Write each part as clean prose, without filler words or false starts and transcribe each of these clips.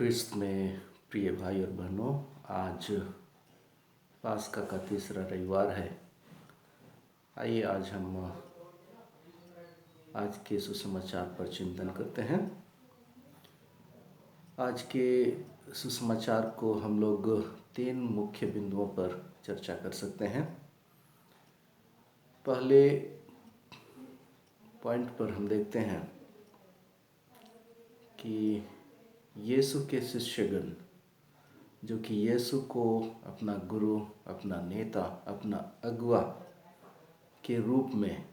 ख्रिस्त में प्रिय भाई और बहनों, आज पास्का का तीसरा रविवार है। आइए आज हम आज के सुसमाचार पर चिंतन करते हैं। आज के सुसमाचार को हम लोग 3 मुख्य बिंदुओं पर चर्चा कर सकते हैं। पहले पॉइंट पर हम देखते हैं कि यीशु के शिष्यगण जो कि यीशु को अपना गुरु, अपना नेता, अपना अगुआ के रूप में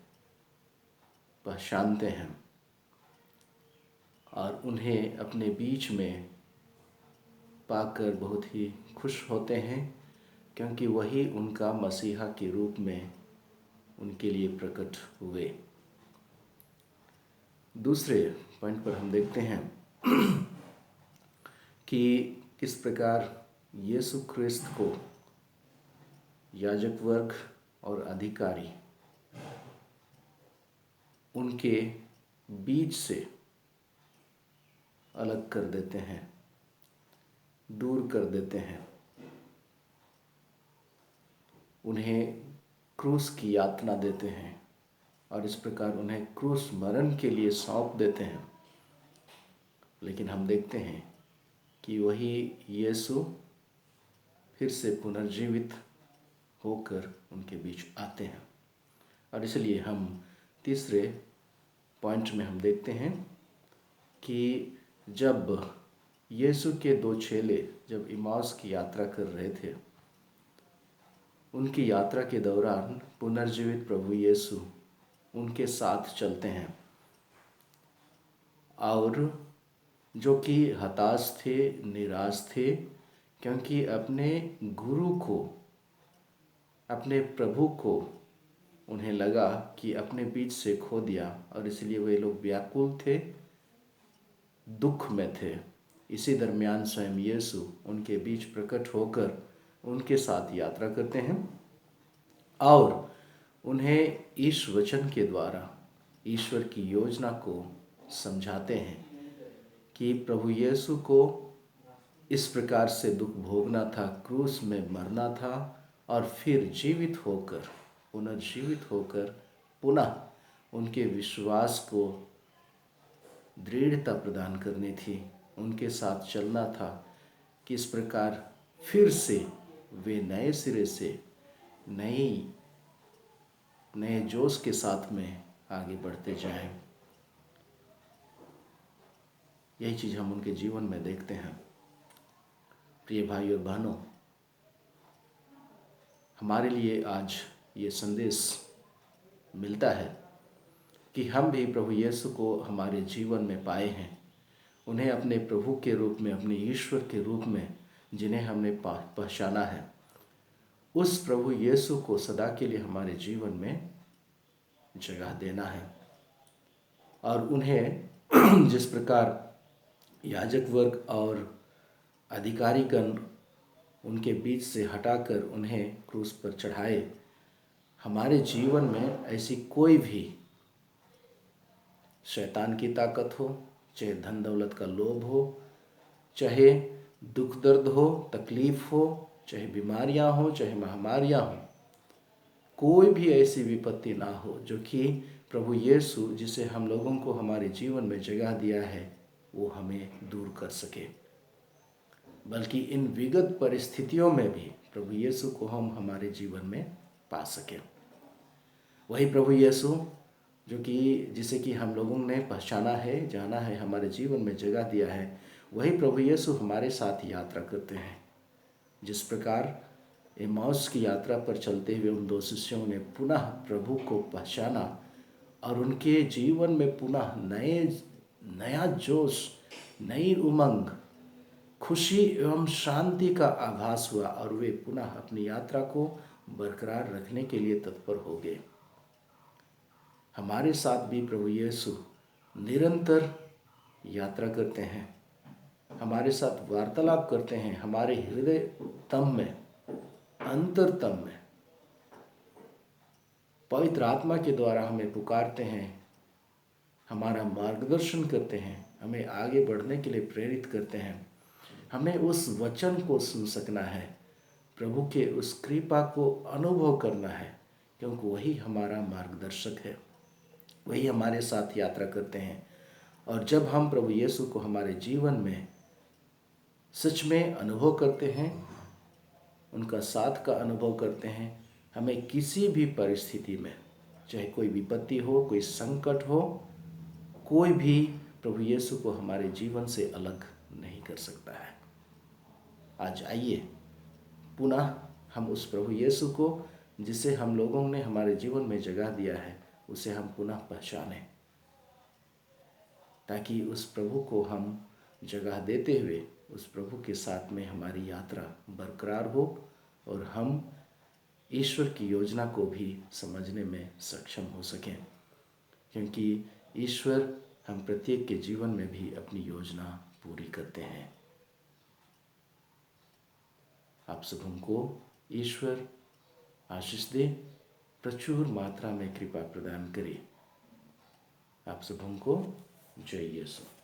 पहचानते हैं और उन्हें अपने बीच में पाकर बहुत ही खुश होते हैं, क्योंकि वही उनका मसीहा के रूप में उनके लिए प्रकट हुए। दूसरे पॉइंट पर हम देखते हैं कि किस प्रकार यीशु ख्रिस्त को याजक वर्ग और अधिकारी उनके बीच से अलग कर देते हैं, दूर कर देते हैं, उन्हें क्रूस की यातना देते हैं और इस प्रकार उन्हें क्रूस मरण के लिए सौंप देते हैं। लेकिन हम देखते हैं कि वही यीशु फिर से पुनर्जीवित होकर उनके बीच आते हैं। और इसलिए हम तीसरे पॉइंट में हम देखते हैं कि जब यीशु के 2 चेले जब इमाउस की यात्रा कर रहे थे, उनकी यात्रा के दौरान पुनर्जीवित प्रभु यीशु उनके साथ चलते हैं और जो कि हताश थे, निराश थे, क्योंकि अपने गुरु को, अपने प्रभु को उन्हें लगा कि अपने बीच से खो दिया और इसलिए वे लोग व्याकुल थे, दुख में थे। इसी दरमियान स्वयं यीशु उनके बीच प्रकट होकर उनके साथ यात्रा करते हैं और उन्हें इस वचन के द्वारा ईश्वर की योजना को समझाते हैं कि प्रभु यीशु को इस प्रकार से दुख भोगना था, क्रूस में मरना था और फिर जीवित होकर, पुनर्जीवित होकर पुनः उनके विश्वास को दृढ़ता प्रदान करनी थी, उनके साथ चलना था कि इस प्रकार फिर से वे नए सिरे से नए जोश के साथ में आगे बढ़ते जाएं। यही चीज़ हम उनके जीवन में देखते हैं। प्रिय भाई और बहनों, हमारे लिए आज ये संदेश मिलता है कि हम भी प्रभु यीशु को हमारे जीवन में पाए हैं, उन्हें अपने प्रभु के रूप में, अपने ईश्वर के रूप में जिन्हें हमने पहचाना है, उस प्रभु यीशु को सदा के लिए हमारे जीवन में जगह देना है और उन्हें जिस प्रकार याजक वर्ग और अधिकारीगण उनके बीच से हटाकर उन्हें क्रूस पर चढ़ाए, हमारे जीवन में ऐसी कोई भी शैतान की ताकत हो, चाहे धन दौलत का लोभ हो, चाहे दुख दर्द हो, तकलीफ हो, चाहे बीमारियां हो, चाहे महामारियां हो, कोई भी ऐसी विपत्ति ना हो जो कि प्रभु यीशु जिसे हम लोगों को हमारे जीवन में जगह दिया है वो हमें दूर कर सके। बल्कि इन विगत परिस्थितियों में भी प्रभु यीशु को हम हमारे जीवन में पा सकें। वही प्रभु यीशु जो कि जिसे कि हम लोगों ने पहचाना है, जाना है, हमारे जीवन में जगह दिया है, वही प्रभु यीशु हमारे साथ यात्रा करते हैं। जिस प्रकार इमाउस की यात्रा पर चलते हुए उन 2 शिष्यों ने पुनः प्रभु को पहचाना और उनके जीवन में पुनः नया जोश, नई उमंग, खुशी एवं शांति का आभास हुआ और वे पुनः अपनी यात्रा को बरकरार रखने के लिए तत्पर हो गए। हमारे साथ भी प्रभु यीशु निरंतर यात्रा करते हैं, हमारे साथ वार्तालाप करते हैं, हमारे हृदय तम में, अंतरतम में पवित्र आत्मा के द्वारा हमें पुकारते हैं, हमारा मार्गदर्शन करते हैं, हमें आगे बढ़ने के लिए प्रेरित करते हैं हमें उस वचन को सुन सकना है, प्रभु के उस कृपा को अनुभव करना है, क्योंकि वही हमारा मार्गदर्शक है, वही हमारे साथ यात्रा करते हैं। और जब हम प्रभु यीशु को हमारे जीवन में सच में अनुभव करते हैं, उनका साथ का अनुभव करते हैं, हमें किसी भी परिस्थिति में, चाहे कोई विपत्ति हो, कोई संकट हो, कोई भी प्रभु यीशु को हमारे जीवन से अलग नहीं कर सकता है। आज आइए पुनः हम उस प्रभु यीशु को, जिसे हम लोगों ने हमारे जीवन में जगह दिया है, उसे हम पुनः पहचानें, ताकि उस प्रभु को हम जगह देते हुए उस प्रभु के साथ में हमारी यात्रा बरकरार हो और हम ईश्वर की योजना को भी समझने में सक्षम हो सकें, क्योंकि ईश्वर हम प्रत्येक के जीवन में भी अपनी योजना पूरी करते हैं। आप सबों को ईश्वर आशीष दे, प्रचुर मात्रा में कृपा प्रदान करे। आप सबों को जय यीशु।